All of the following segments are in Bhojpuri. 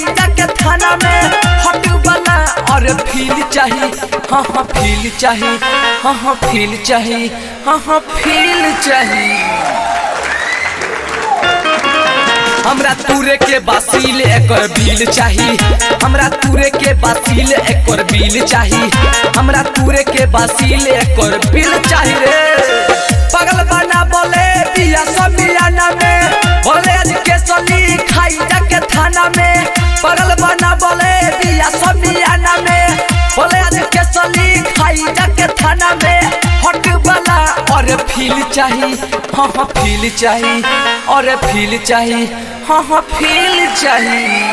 खाई जाके थाना में हट वाला और फील चाहिए हाँ हाँ फील चाहिए हाँ हाँ फील चाहिए हाँ हाँ फील चाहिए हमरा तूरे के बासील एकर बिल चाहिए हमरा तूरे के बासील एकर बिल चाहिए हमरा तूरे के बासील एकर बिल चाहिए रे पागल बना बोले बिया समियाना में बोले आज के सली खाई जाके थाना में पागल बना बोले बिया समियाना में बोले आज के सली खाई जाके थाना में हट वाला और फील चाहिए हाँ हाँ फील चाहिए और फील चाहिए हाँ हाँ फील चाहिए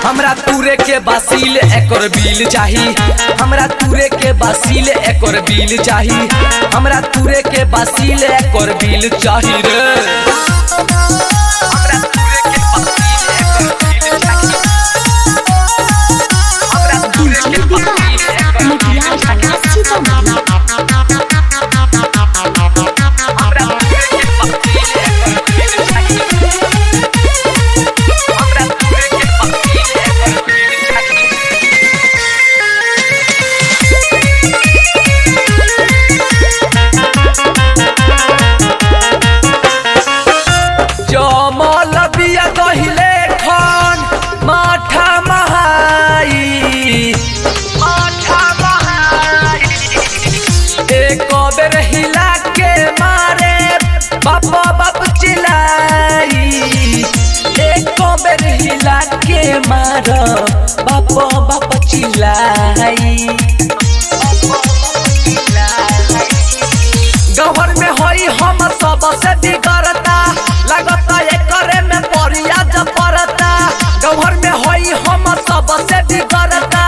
हमरा तूरे के बासील एकर बिल चाहिए हमरा तूरे के बासील एकर बिल चाहिए हमरा तूरे के बासील एकर बिल चाहिए रे हमरा तूरे के बासील एकर बिल चाहिए हमरा तूरे के बासील एकर बिल चाहिए मारो बापो बाप चिल्लाई गहर में होई हम सब से बिगड़ता लगता एकरे में परिया जपरता गहर में होई हम सब से बिगड़ता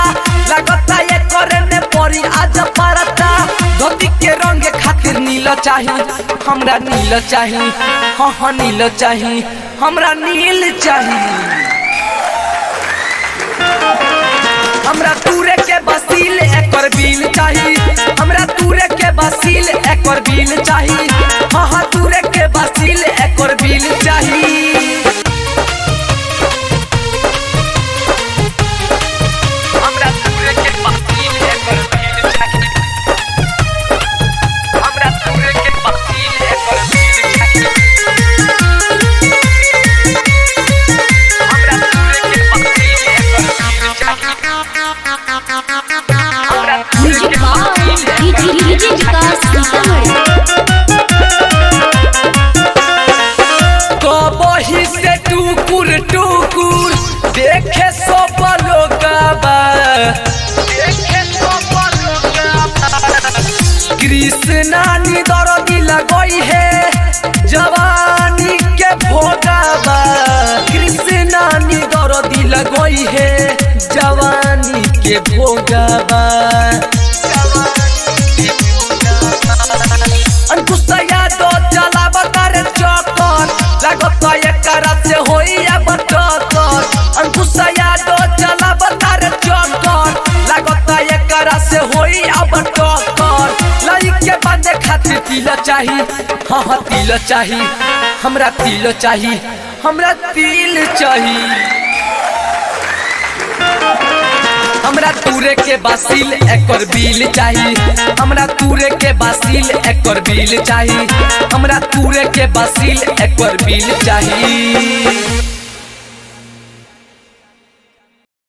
लगता एकरे में परिया जपरता धोती के रंग खातिर नीला चाहिए हमरा नीला चाहिए हाँ हाँ नीला चाहिए हमरा नील चाहिए हमरा तूरे के बासील एकर बिल चाहिए हमरा तूरे के बासील एकर बिल चाहिए हाँ हाँ तूरे के बासील एकर बिल चाहिए हमरा तूरे के बासील एकर बिल चाहिए हमरा तूरे के बासील एकर बिल चाहिए हमरा तूरे के बासील एकर बिल चाहिए कबही से टुकुर टुकुर देखे सब लोगबा कृष्णा नी दर्दी लगई है जवानी के भोगाबा कृष्णा नी दर्दी लगई है जवानी के भोगाबा अंकुशया तो चला बतारे चक्कर लगता एकरा से होई अब टक्कर अंकुशया तो चला बतारे चक्कर लगता एकरा से होई अब टक्कर लइके बंदे खातिर तिल चाहिए हाँ हाँ तिल चाहिए हमरा तिल चाहिए हमरा तिल चाहिए हमरा तूरे के बासील एकर बिल चाहिए हमरा तूरे के बासील एकर बिल चाहिए हमरा तूरे के बासील एकर बिल चाहिए।